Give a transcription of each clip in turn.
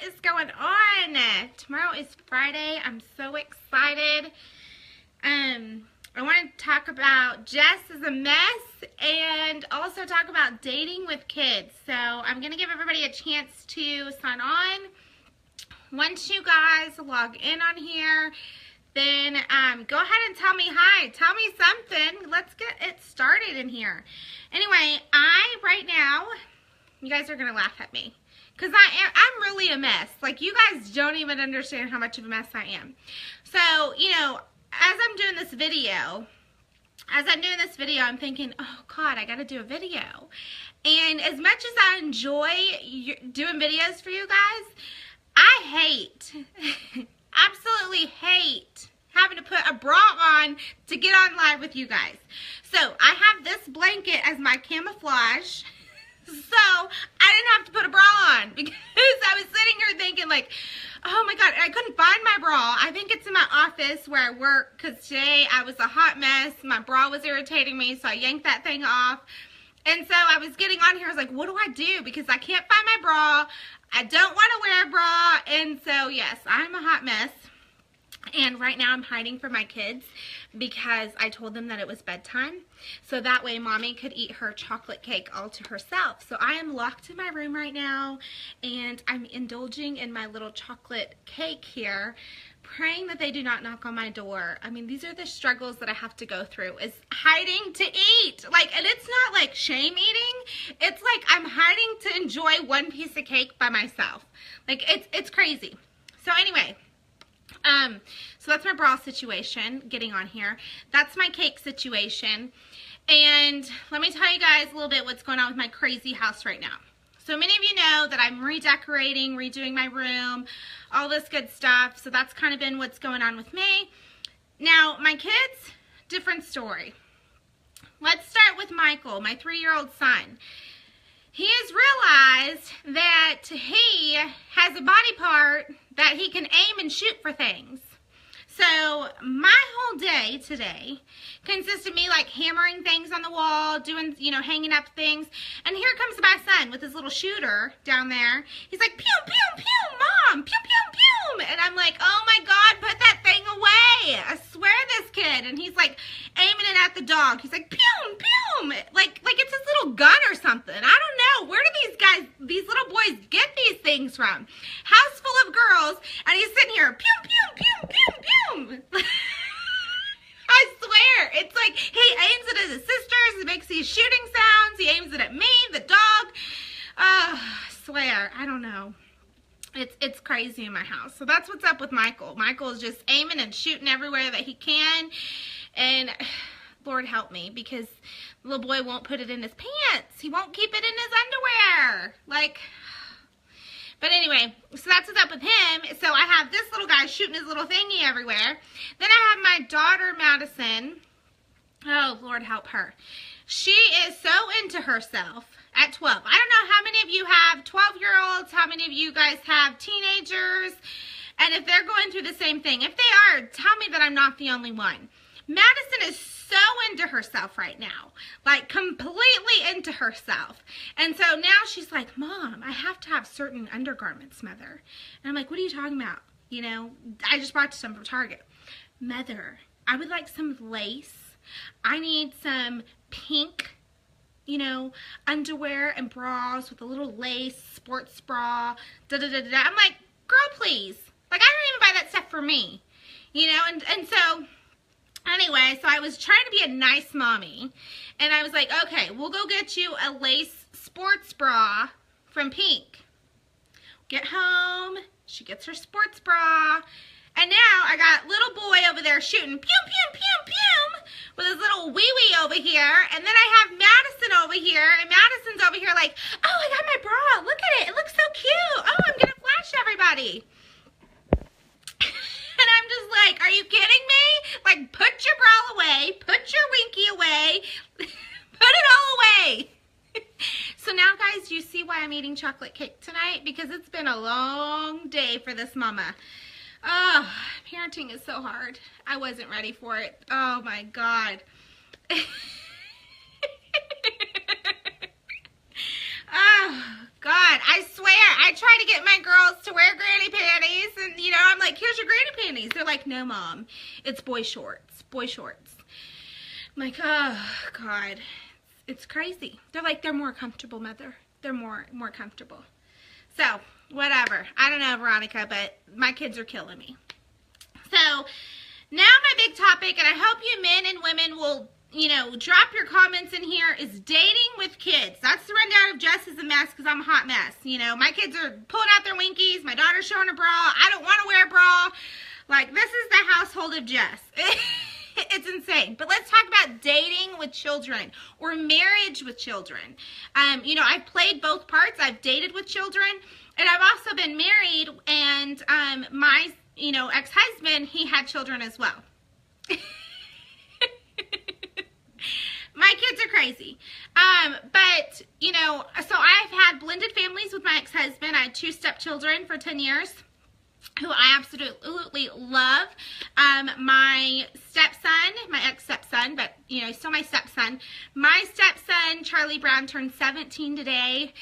what is going on? Tomorrow is Friday. I'm so excited. I want to talk about Jess is a mess and also talk about dating with kids. So I'm going to give everybody a chance to sign on. Once you guys log in on here, then go ahead and tell me hi. Tell me something. Let's get it started in here. Anyway, right now, you guys are going to laugh at me. Because I'm really a mess. Like, you guys don't even understand how much of a mess I am. So, you know, as I'm doing this video, I'm thinking, oh, God, I got to do a video. And as much as I enjoy doing videos for you guys, I hate, absolutely hate having to put a bra on to get on live with you guys. So, I have this blanket as my camouflage. So, I didn't have to put a bra on because I was sitting here thinking like, oh my God, I couldn't find my bra. I think it's in my office where I work because today I was a hot mess. My bra was irritating me, so I yanked that thing off. And so I was getting on here, I was like, what do I do? Because I can't find my bra. I don't want to wear a bra. And so, yes, I'm a hot mess. And right now I'm hiding from my kids because I told them that it was bedtime. So that way Mommy could eat her chocolate cake all to herself. So I am locked in my room right now and I'm indulging in my little chocolate cake here, praying that they do not knock on my door. I mean, these are the struggles that I have to go through, is hiding to eat. Like, and it's not like shame eating. It's like I'm hiding to enjoy one piece of cake by myself. Like, it's crazy. So anyway, so that's my bra situation, getting on here. That's my cake situation. And let me tell you guys a little bit what's going on with my crazy house right now. So many of you know that I'm redecorating, redoing my room, all this good stuff. So that's kind of been what's going on with me. Now, my kids, different story. Let's start with Michael, my 3-year-old son. He has realized that he has a body part that he can aim and shoot for things. So my whole day today consists of me like hammering things on the wall, doing, you know, hanging up things. And here comes my son with his little shooter down there. He's like, pew, pew, pew, Mom, pew, pew, pew. And I'm like, oh my God, put that thing away. I swear this kid. And he's like aiming it at the dog. He's like, pew, pew. Like it's his little gun or something. I don't know. Where do these little boys get these things from? House full of girls. And he's sitting here, pew, pew, pew, pew, pew. I swear, it's like he aims it at his sisters, he makes these shooting sounds, he aims it at me, the dog. I swear, I don't know. It's crazy in my house. So that's what's up with Michael. Michael is just aiming and shooting everywhere that he can. And Lord help me, because the little boy won't put it in his pants. He won't keep it in his underwear. Like, but anyway, so that's what's up with him. So I have this little guy shooting his little thingy everywhere. Then I have my daughter, Madison. Oh, Lord help her. She is so into herself at 12. I don't know how many of you have 12-year-olds, how many of you guys have teenagers, and if they're going through the same thing. If they are, tell me that I'm not the only one. Madison is so into herself right now, like completely into herself. And so now she's like, Mom, I have to have certain undergarments, Mother. And I'm like, what are you talking about? You know, I just bought some from Target. Mother, I would like some lace. I need some pink, you know, underwear and bras with a little lace, sports bra, da-da-da-da. I'm like, girl, please. Like, I don't even buy that stuff for me. You know, and so anyway, so I was trying to be a nice mommy, and I was like, okay, we'll go get you a lace sports bra from Pink. Get home, she gets her sports bra, and now I got little boy over there shooting pew, pew, pew, pew, with his little wee-wee over here, and then I have Madison over here, and Madison's over here like, oh, I got my bra, look at it looks so cute, oh, I'm gonna flash everybody. And I'm just like, are you kidding me? Like, put your bra away, put your winky away, put it all away. So now, guys, you see why I'm eating chocolate cake tonight? Because it's been a long day for this mama. Oh, parenting is so hard. I wasn't ready for it. Oh, my God. Oh, God, I swear, I try to get my girls to wear granny panties, and, you know, I'm like, here's your granny panties. They're like, no, Mom, it's boy shorts, boy shorts. I'm like, oh, God, it's crazy. They're like, they're more comfortable, Mother. They're more comfortable. So, whatever. I don't know, Veronica, but my kids are killing me. So, now my big topic, and I hope you men and women will, you know, drop your comments in here, is dating with kids. That's the rundown of Jess is a mess because I'm a hot mess. You know, my kids are pulling out their winkies. My daughter's showing her bra. I don't want to wear a bra. Like, this is the household of Jess. It's insane. But let's talk about dating with children or marriage with children. You know, I've played both parts. I've dated with children, and I've also been married, and my, you know, ex-husband, he had children as well. My kids are crazy. But, you know, so I've had blended families with my ex-husband. I had 2 stepchildren for 10 years. Who I absolutely love. My stepson, my ex-stepson, but, you know, still my stepson. My stepson, Charlie Brown, turned 17 today.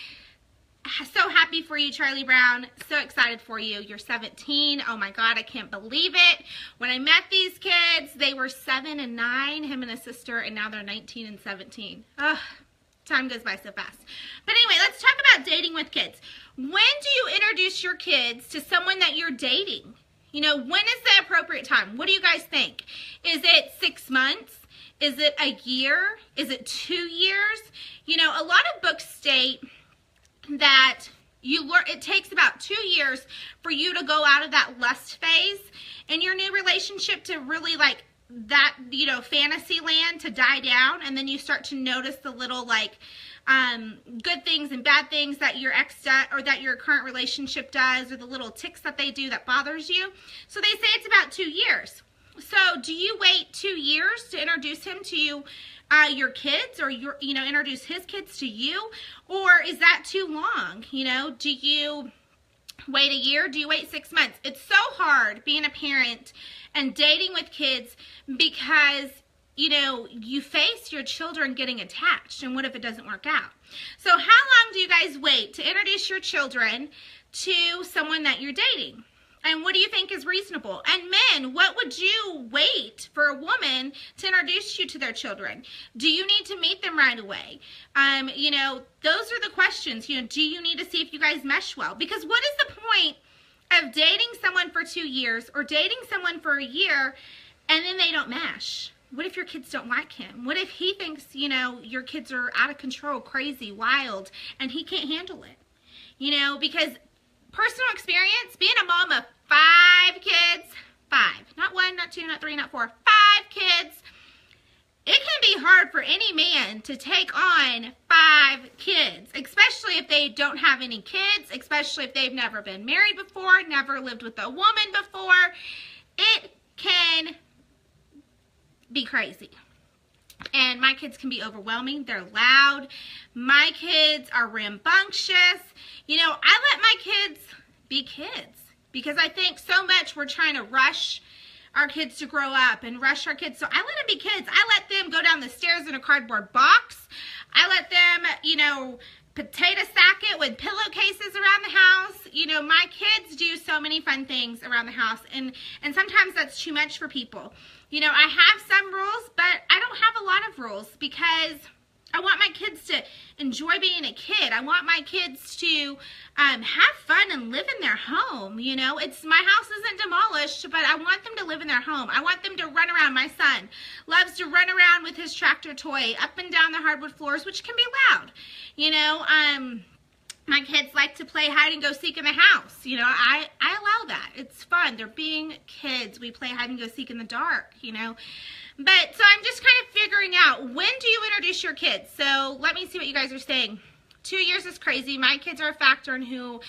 So happy for you, Charlie Brown. So excited for you. You're 17. Oh, my God, I can't believe it. When I met these kids, they were 7 and 9, him and his sister, and now they're 19 and 17. Ugh. Time goes by so fast. But anyway, let's talk about dating with kids. When do you introduce your kids to someone that you're dating? You know, when is the appropriate time? What do you guys think? Is it 6 months? Is it a year? Is it 2 years? You know, a lot of books state that it takes about 2 years for you to go out of that lust phase in your new relationship to really, like, that, you know, fantasy land to die down, and then you start to notice the little, like, good things and bad things that your ex does, or that your current relationship does, or the little tics that they do that bothers you. So they say it's about 2 years. So do you wait 2 years to introduce him to your kids, or you know, introduce his kids to you, or is that too long? You know, do you wait a year? Do you wait 6 months? It's so hard being a parent and dating with kids because, you know, you face your children getting attached, and what if it doesn't work out? So how long do you guys wait to introduce your children to someone that you're dating? And what do you think is reasonable? And men, what would you wait for a woman to introduce you to their children? Do you need to meet them right away? You know, those are the questions. You know, do you need to see if you guys mesh well? Because what is the point of dating someone for 2 years or dating someone for a year and then they don't mesh? What if your kids don't like him? What if he thinks, you know, your kids are out of control, crazy, wild, and he can't handle it? You know, because personal experience, being a mom of 5 kids, 5, not 1, not 2, not 3, not 4, 5 kids, it can be hard for any man to take on 5 kids, especially if they don't have any kids, especially if they've never been married before, never lived with a woman before. It can be crazy. And my kids can be overwhelming. They're loud. My kids are rambunctious. You know, I let my kids be kids because I think so much we're trying to rush our kids to grow up and rush our kids. So I let them be kids. I let them go down the stairs in a cardboard box. I let them, you know, potato sack it with pillowcases around the house. You know, my kids do so many fun things around the house, and sometimes that's too much for people. You know, I have some rules, but I don't have a lot of rules because I want my kids to enjoy being a kid. I want my kids to have fun and live in their home. You know, my house isn't demolished, but I want them to live in their home. I want them to run around. My son loves to run around with his tractor toy up and down the hardwood floors, which can be loud. You know, my kids like to play hide and go seek in the house. You know, I allow that. It's fun. They're being kids. We play hide and go seek in the dark, you know. But, so I'm just kind of figuring out, when do you introduce your kids? So, let me see what you guys are saying. 2 years is crazy. My kids are a factor in who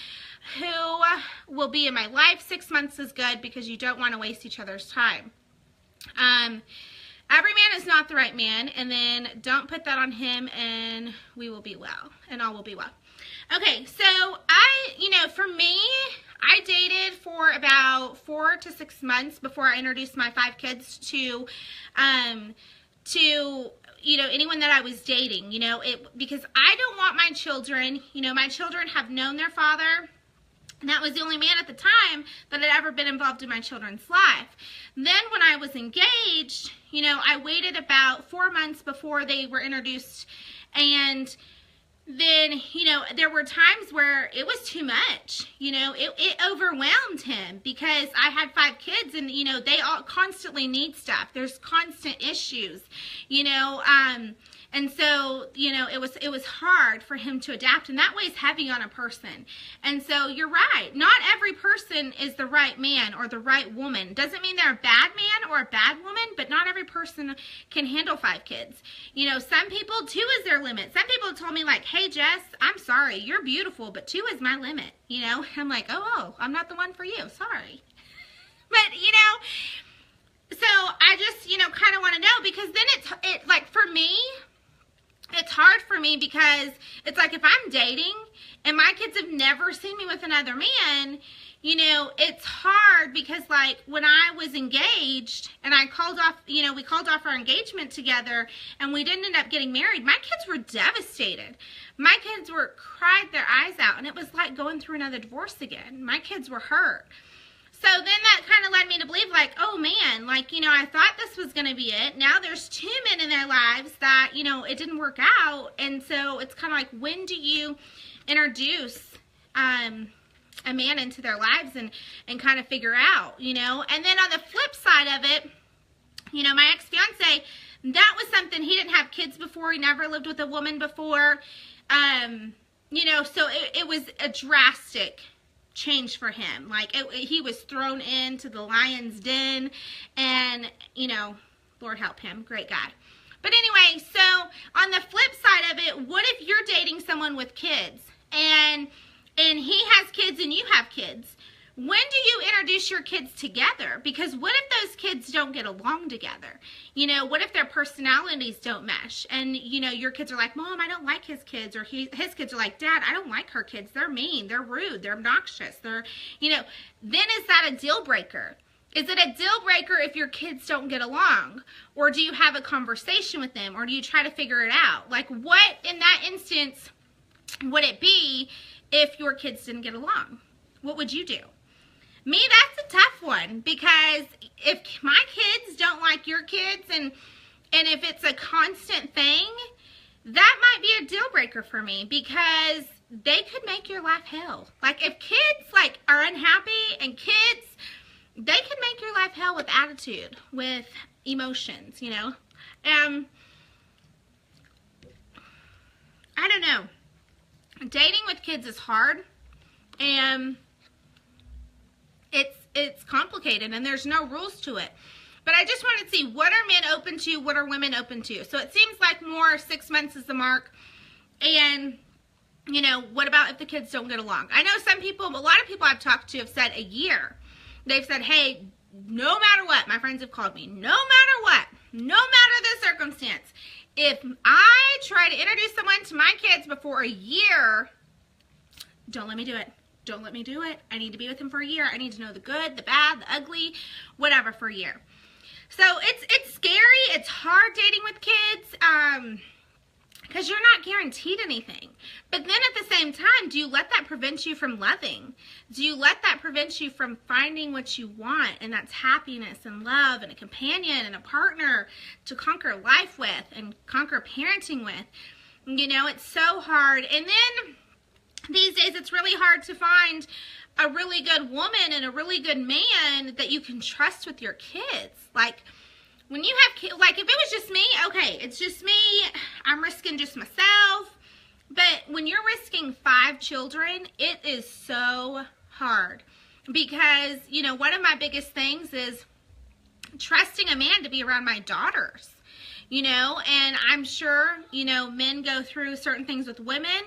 will be in my life. 6 months is good because you don't want to waste each other's time. Every man is not the right man, and then don't put that on him, and we will be well, and all will be well. Okay, so you know, for me, I dated for about 4 to 6 months before I introduced my 5 kids to anyone that I was dating, because I don't want my children, my children have known their father. And that was the only man at the time that had ever been involved in my children's life. Then when I was engaged, I waited about 4 months before they were introduced. And then, there were times where it was too much. It overwhelmed him because I had 5 kids and, they all constantly need stuff. There's constant issues, and so, it was hard for him to adapt, and that weighs heavy on a person. And so you're right. Not every person is the right man or the right woman. Doesn't mean they're a bad man or a bad woman, but not every person can handle 5 kids. Some people, 2 is their limit. Some people told me like, hey, Jess, I'm sorry. You're beautiful, but 2 is my limit. I'm like, oh, I'm not the one for you. Sorry. But, so I just, kind of want to know, because then it like for me, it's hard for me because it's like if I'm dating and my kids have never seen me with another man, it's hard because like when I was engaged and I called off, we called off our engagement together and we didn't end up getting married, my kids were devastated. My kids cried their eyes out, and it was like going through another divorce again. My kids were hurt. So then that kind of led me to believe like, oh man, like, I thought this was going to be it. Now there's 2 men in their lives that, it didn't work out. And so it's kind of like, when do you introduce a man into their lives and kind of figure out, And then on the flip side of it, my ex-fiance, that was something, he didn't have kids before. He never lived with a woman before. So it was a drastic change for him. Like he was thrown into the lion's den, and Lord help him, great guy. But anyway, so on the flip side of it, what if you're dating someone with kids and he has kids and you have kids? When do you introduce your kids together? Because what if those kids don't get along together? What if their personalities don't mesh? And, your kids are like, Mom, I don't like his kids. Or his kids are like, Dad, I don't like her kids. They're mean. They're rude. They're obnoxious. Then is that a deal breaker? Is it a deal breaker if your kids don't get along? Or do you have a conversation with them? Or do you try to figure it out? Like, what in that instance would it be if your kids didn't get along? What would you do? Me, that's a tough one, because if my kids don't like your kids and if it's a constant thing, that might be a deal breaker for me, because they could make your life hell. Like if kids like are unhappy, and kids, they could make your life hell with attitude, with emotions, I don't know. Dating with kids is hard, and it's complicated, and there's no rules to it. But I just wanted to see, what are men open to? What are women open to? So it seems like more 6 months is the mark. And, what about if the kids don't get along? I know a lot of people I've talked to have said a year. They've said, hey, no matter what, my friends have called me, no matter what, no matter the circumstance, if I try to introduce someone to my kids before a year, don't let me do it. Don't let me do it. I need to be with him for a year. I need to know the good, the bad, the ugly, whatever for a year. So it's scary. It's hard dating with kids because you're not guaranteed anything. But then at the same time, do you let that prevent you from loving? Do you let that prevent you from finding what you want? And that's happiness and love and a companion and a partner to conquer life with and conquer parenting with. It's so hard. And then these days, it's really hard to find a really good woman and a really good man that you can trust with your kids. Like, when you have kids, like, if it was just me, okay, it's just me, I'm risking just myself. But when you're risking 5 children, it is so hard. Because, one of my biggest things is trusting a man to be around my daughters. And I'm sure, men go through certain things with women.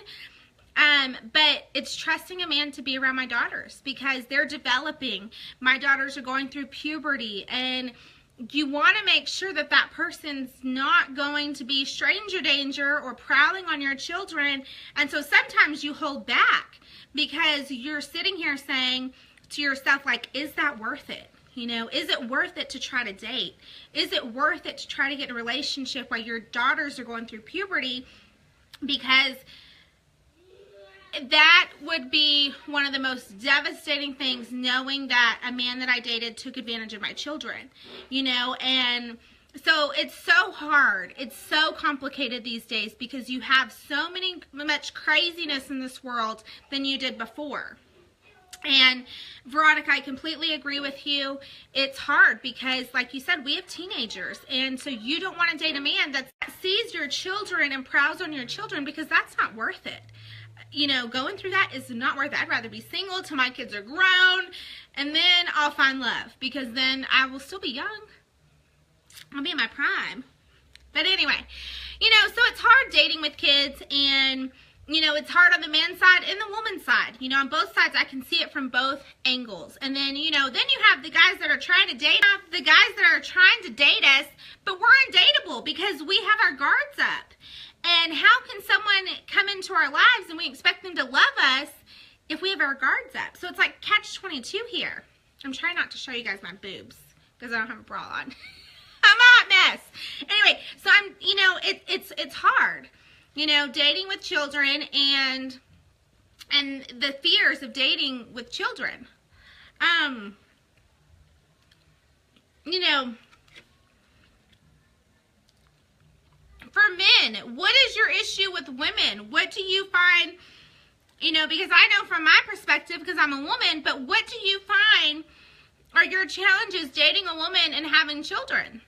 But it's trusting a man to be around my daughters, because they're developing. My daughters are going through puberty, and you want to make sure that that person's not going to be stranger danger or prowling on your children. And so sometimes you hold back because you're sitting here saying to yourself, like, is that worth it? You know, is it worth it to try to date? Is it worth it to try to get in a relationship while your daughters are going through puberty? Because that would be one of the most devastating things, knowing that a man that I dated took advantage of my children, you know. And so it's so hard. It's so complicated these days because you have so much craziness in this world than you did before. And Veronica, I completely agree with you. It's hard because, like you said, we have teenagers. And so you don't want to date a man that sees your children and prowls on your children, because that's not worth it. You know, going through that is not worth it. I'd rather be single till my kids are grown, and then I'll find love, because then I will still be young. I'll be in my prime. But anyway, you know, so it's hard dating with kids, and you know, it's hard on the man's side and the woman's side. You know, on both sides, I can see it from both angles. And then, you know, then you have the guys that are trying to date us, the guys that are trying to date us, but we're undateable because we have our guards up. And how can someone come into our lives and we expect them to love us if we have our guards up? So it's like catch-22 here. I'm trying not to show you guys my boobs because I don't have a bra on. I'm a hot mess. Anyway, so you know, it's hard. You know, dating with children and the fears of dating with children. You know, for men, what is your issue with women? What do you find, you know, because I know from my perspective, because I'm a woman, but what do you find are your challenges dating a woman and having children?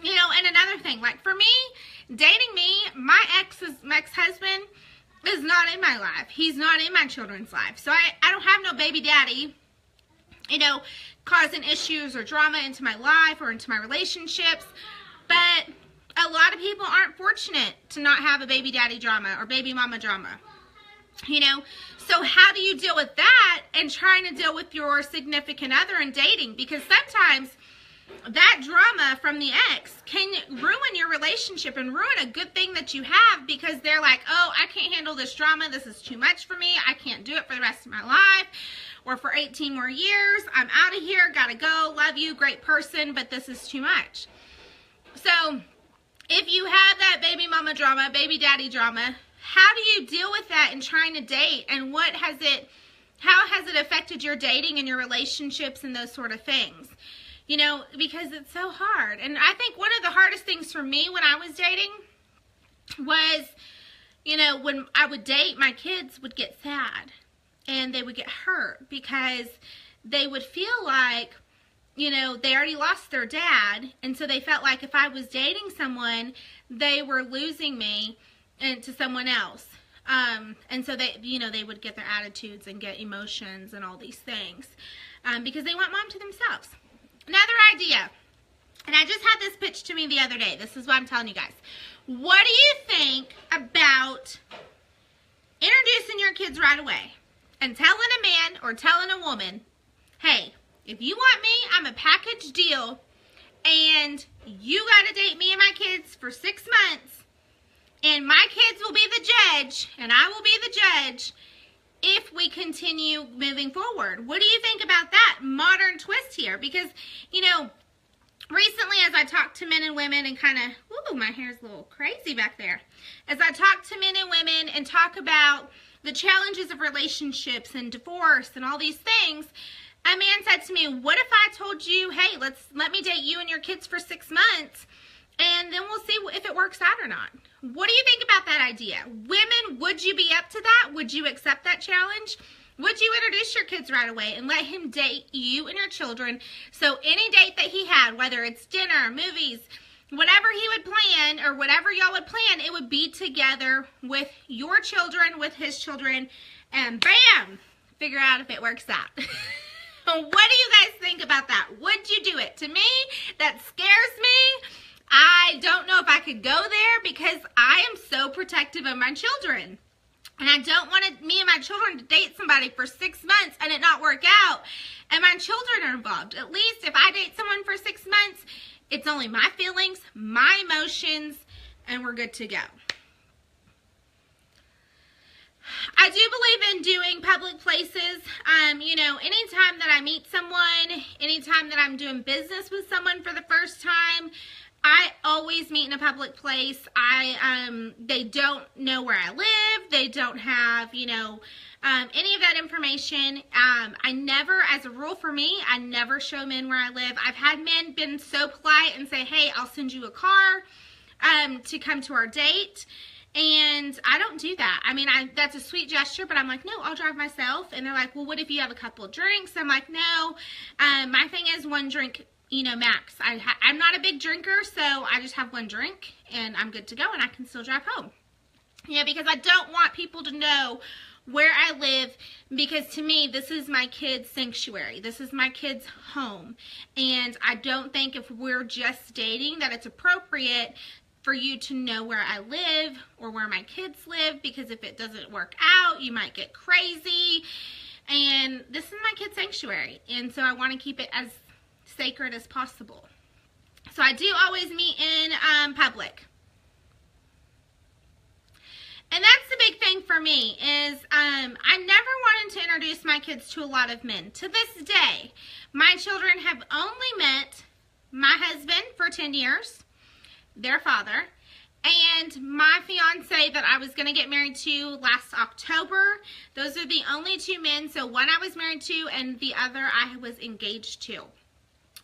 You know, and another thing, like for me, dating me, my ex-husband is not in my life. He's not in my children's life. So I don't have no baby daddy, you know, causing issues or drama into my life or into my relationships. But a lot of people aren't fortunate to not have a baby daddy drama or baby mama drama. You know, so how do you deal with that and trying to deal with your significant other in dating? Because sometimes that drama from the ex can ruin your relationship and ruin a good thing that you have, because they're like, oh, I can't handle this drama. This is too much for me. I can't do it for the rest of my life or for 18 more years. I'm out of here. Gotta go. Love you. Great person. But this is too much. So if you have that baby mama drama, baby daddy drama, how do you deal with that in trying to date? And how has it affected your dating and your relationships and those sort of things? You know, because it's so hard. And I think one of the hardest things for me when I was dating was, you know, when I would date, my kids would get sad and they would get hurt because they would feel like, you know, they already lost their dad. And so they felt like if I was dating someone, they were losing me to someone else. And so they, you know, they would get their attitudes and get emotions and all these things because they want mom to themselves. Another idea, and I just had this pitched to me the other day. This is what I'm telling you guys. What do you think about introducing your kids right away and telling a man or telling a woman, hey, if you want me, I'm a package deal, and you got to date me and my kids for 6 months, and my kids will be the judge, and I will be the judge if we continue moving forward. What do you think about that modern twist here? Because, you know, recently as I talk to men and women and kind of, ooh, my hair's a little crazy back there. As I talk to men and women and talk about the challenges of relationships and divorce and all these things, a man said to me, what if I told you, hey, let me date you and your kids for 6 months, and then we'll see if it works out or not. What do you think about that idea? Women, would you be up to that? Would you accept that challenge? Would you introduce your kids right away and let him date you and your children? So any date that he had, whether it's dinner, movies, whatever he would plan or whatever y'all would plan, it would be together with your children, with his children, and bam, figure out if it works out. What do you guys think about that? Would you do it? To me, that scares me. I don't know if I could go there because I am so protective of my children. And I don't want me and my children to date somebody for 6 months and it not work out. And my children are involved. At least if I date someone for 6 months, it's only my feelings, my emotions, and we're good to go. I do believe in doing public places. you know, anytime that I meet someone, anytime that I'm doing business with someone for the first time, I always meet in a public place. They don't know where I live. They don't have, you know, any of that information. I never, as a rule for me, I never show men where I live. I've had men been so polite and say, hey, I'll send you a car to come to our date. And I don't do that. I mean, that's a sweet gesture, but I'm like, no, I'll drive myself. And they're like, well, what if you have a couple of drinks? I'm like, no. My thing is one drink, you know, max. I'm not a big drinker, so I just have one drink and I'm good to go and I can still drive home. You know, because I don't want people to know where I live, because to me, this is my kids' sanctuary. This is my kids' home. And I don't think if we're just dating that it's appropriate for you to know where I live or where my kids live, because if it doesn't work out, you might get crazy. And this is my kids' sanctuary. And so I want to keep it as sacred as possible. So I do always meet in public. And that's the big thing for me is I never wanted to introduce my kids to a lot of men. To this day, my children have only met my husband for 10 years, their father, and my fiance that I was going to get married to last October. Those are the only two men. So one I was married to and the other I was engaged to.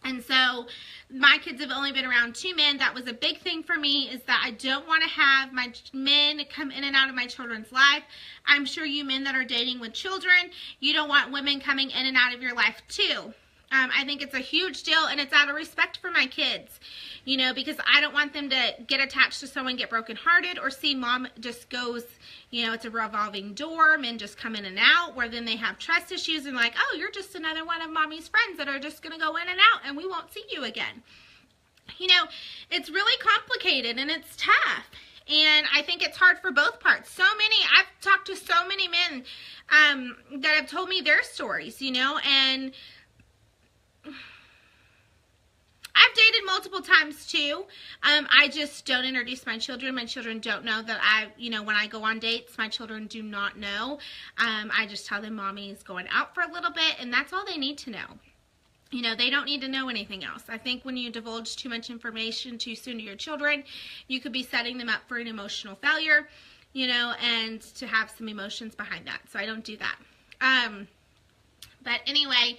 And so my kids have only been around two men. That was a big thing for me, is that I don't want to have my men come in and out of my children's life. I'm sure you men that are dating with children, you don't want women coming in and out of your life too. I think it's a huge deal, and it's out of respect for my kids, you know, because I don't want them to get attached to someone, get brokenhearted, or see mom just goes, you know, it's a revolving door, men just come in and out, where then they have trust issues and like, oh, you're just another one of mommy's friends that are just going to go in and out and we won't see you again. You know, it's really complicated and it's tough. And I think it's hard for both parts. I've talked to so many men that have told me their stories, you know, and I've dated multiple times too. I just don't introduce my children. My children don't know that when I go on dates, my children do not know. I just tell them mommy is going out for a little bit, and that's all they need to know. You know, they don't need to know anything else. I think when you divulge too much information too soon to your children, you could be setting them up for an emotional failure, you know, and to have some emotions behind that. So I don't do that. But anyway,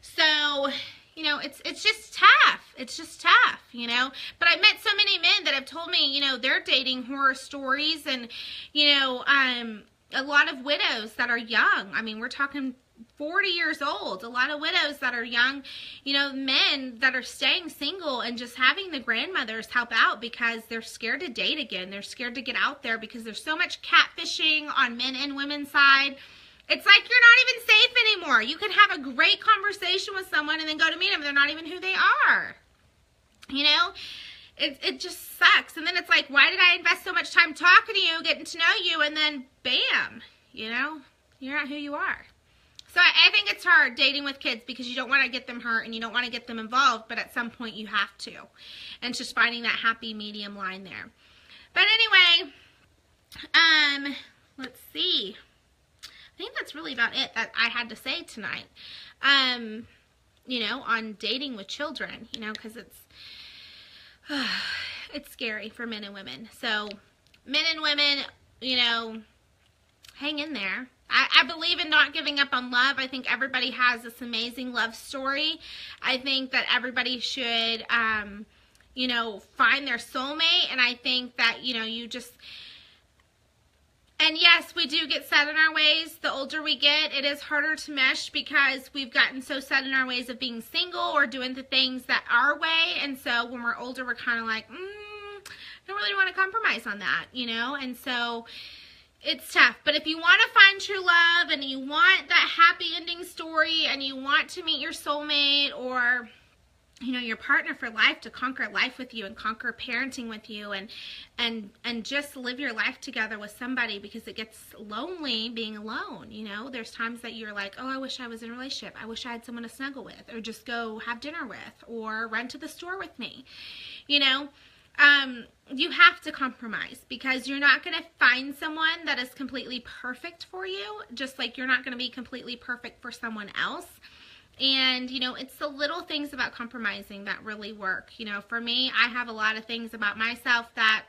so, you know, it's just tough. It's just tough, you know. But I've met so many men that have told me, you know, they're dating horror stories and, you know, a lot of widows that are young. I mean, we're talking 40 years old. A lot of widows that are young, you know, men that are staying single and just having the grandmothers help out because they're scared to date again. They're scared to get out there because there's so much catfishing on men and women's side. It's like you're not even safe anymore. You can have a great conversation with someone and then go to meet them. They're not even who they are. You know, it just sucks. And then it's like, why did I invest so much time talking to you, getting to know you, and then bam, you know, you're not who you are. So I think it's hard dating with kids because you don't want to get them hurt and you don't want to get them involved, but at some point you have to. And it's just finding that happy medium line there. But anyway, let's see. I think that's really about it that I had to say tonight, you know, on dating with children, you know, because it's scary for men and women. So men and women, you know, hang in there. I believe in not giving up on love. I think everybody has this amazing love story. I think that everybody should, you know, find their soulmate. And I think that, you know, and yes, we do get set in our ways. The older we get, it is harder to mesh because we've gotten so set in our ways of being single or doing the things that our way. And so when we're older, we're kind of like, I don't really want to compromise on that, you know? And so it's tough. But if you want to find true love and you want that happy ending story and you want to meet your soulmate or, you know, your partner for life, to conquer life with you and conquer parenting with you and just live your life together with somebody, because it gets lonely being alone, you know. There's times that you're like, oh, I wish I was in a relationship. I wish I had someone to snuggle with or just go have dinner with or run to the store with me, you know. you have to compromise, because you're not going to find someone that is completely perfect for you, just like you're not going to be completely perfect for someone else. And, you know, it's the little things about compromising that really work. You know, for me, I have a lot of things about myself that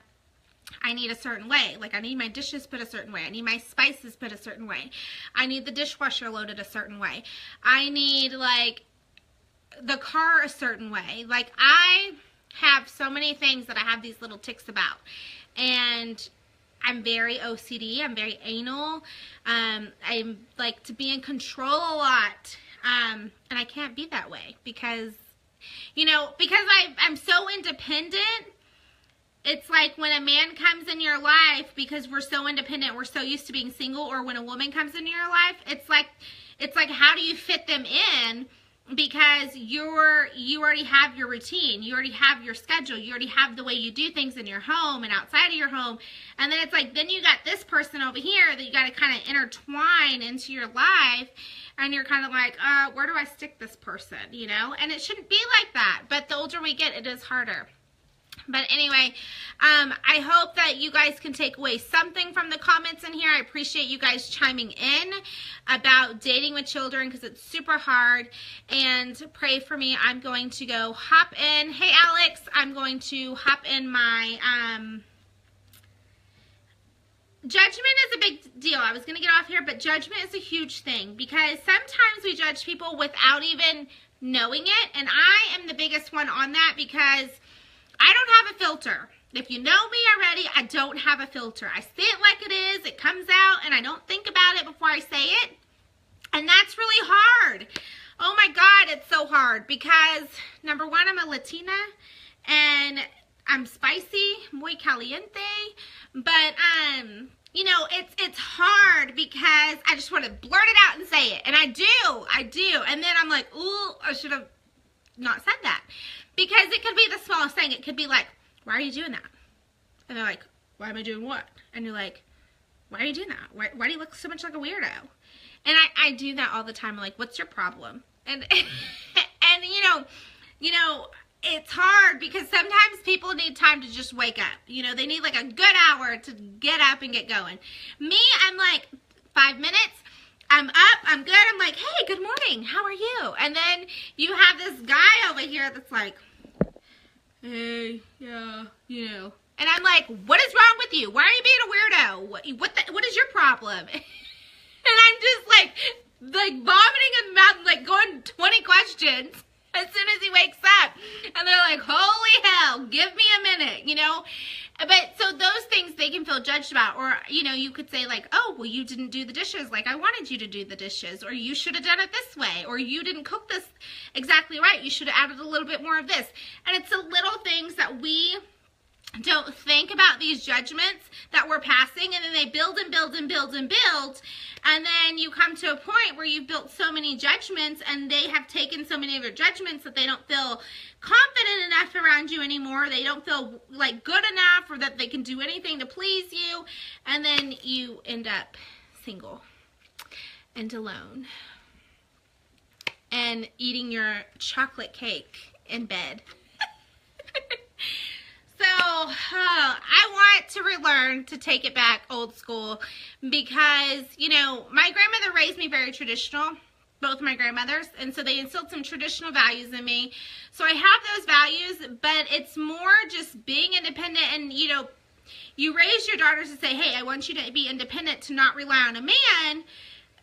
I need a certain way. Like, I need my dishes put a certain way. I need my spices put a certain way. I need the dishwasher loaded a certain way. I need, like, the car a certain way. Like, I have so many things that I have these little tics about. And I'm very OCD. I'm very anal. I like to be in control a lot. And I can't be that way because, you know, because I'm so independent. It's like when a man comes in your life, because we're so independent, we're so used to being single, or when a woman comes into your life, it's like how do you fit them in? Because you already have your routine, you already have your schedule, you already have the way you do things in your home and outside of your home, and then it's like, then you got this person over here that you got to kind of intertwine into your life, and you're kind of like, where do I stick this person, you know? And it shouldn't be like that, but the older we get, it is harder. But anyway, I hope that you guys can take away something from the comments in here. I appreciate you guys chiming in about dating with children, because it's super hard. And pray for me. I'm going to go hop in. Hey, Alex, I'm going to hop in my... Judgment is a big deal. I was going to get off here, but judgment is a huge thing, because sometimes we judge people without even knowing it. And I am the biggest one on that, because I don't have a filter. If you know me already, I don't have a filter. I say it like it is. It comes out, and I don't think about it before I say it. And that's really hard. Oh my God, it's so hard, because number one, I'm a Latina, and I'm spicy, muy caliente. But you know, it's hard, because I just want to blurt it out and say it, and I do. And then I'm like, ooh, I should have not said that. Because it could be the smallest thing. It could be like, why are you doing that? And they're like, why am I doing what? And you're like, why are you doing that? Why do you look so much like a weirdo? And I do that all the time. I'm like, what's your problem? And and you know, it's hard, because sometimes people need time to just wake up. You know, they need like a good hour to get up and get going. Me, I'm like 5 minutes. I'm up, I'm good, I'm like, hey, good morning, how are you? And then you have this guy over here that's like, hey, yeah, you know. And I'm like, what is wrong with you? Why are you being a weirdo? What is your problem? And I'm just like vomiting in the mouth, like going 20 questions as soon as he wakes up. And they're like, holy hell, give me a minute, you know? But so those things they can feel judged about. Or, you know, you could say like, oh, well, you didn't do the dishes like I wanted you to do the dishes. Or you should have done it this way. Or you didn't cook this exactly right. You should have added a little bit more of this. And it's the little things that we don't think about, these judgments that we're passing, and then they build and build and build and build, and then you come to a point where you've built so many judgments, and they have taken so many of your judgments that they don't feel confident enough around you anymore. They don't feel like good enough, or that they can do anything to please you, and then you end up single and alone and eating your chocolate cake in bed. So, I want to relearn to take it back old school, because, you know, my grandmother raised me very traditional, both my grandmothers, and so they instilled some traditional values in me. So I have those values, but it's more just being independent. And, you know, you raise your daughters to say, hey, I want you to be independent, to not rely on a man,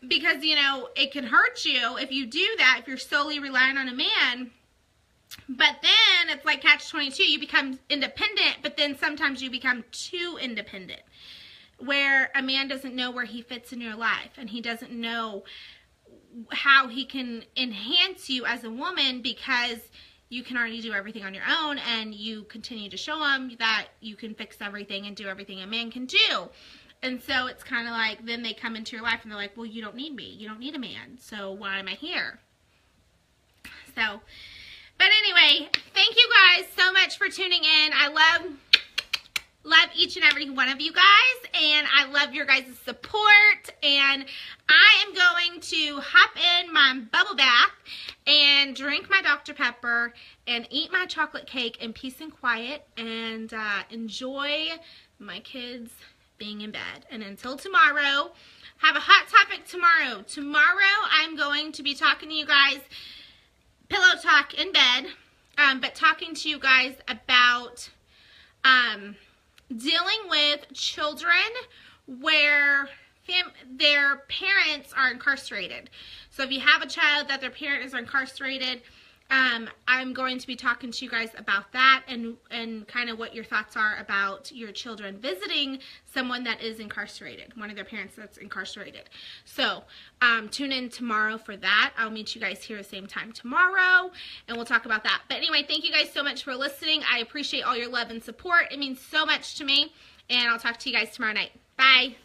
because, you know, it can hurt you if you do that, if you're solely relying on a man. But then it's like catch-22. You become independent, but then sometimes you become too independent, where a man doesn't know where he fits in your life, and he doesn't know how he can enhance you as a woman, because you can already do everything on your own, and you continue to show him that you can fix everything and do everything a man can do. And so it's kind of like, then they come into your life and they're like, well, you don't need me. You don't need a man. So why am I here? So... but anyway, thank you guys so much for tuning in. I love each and every one of you guys, and I love your guys' support. And I am going to hop in my bubble bath and drink my Dr. Pepper and eat my chocolate cake in peace and quiet and enjoy my kids being in bed. And until tomorrow, have a hot topic tomorrow. Tomorrow I'm going to be talking to you guys, pillow talk in bed, but talking to you guys about dealing with children where their parents are incarcerated. So if you have a child that their parent is incarcerated, I'm going to be talking to you guys about that and kind of what your thoughts are about your children visiting someone that is incarcerated, one of their parents that's incarcerated. So tune in tomorrow for that. I'll meet you guys here at the same time tomorrow, and we'll talk about that. But anyway, thank you guys so much for listening. I appreciate all your love and support. It means so much to me, and I'll talk to you guys tomorrow night. Bye.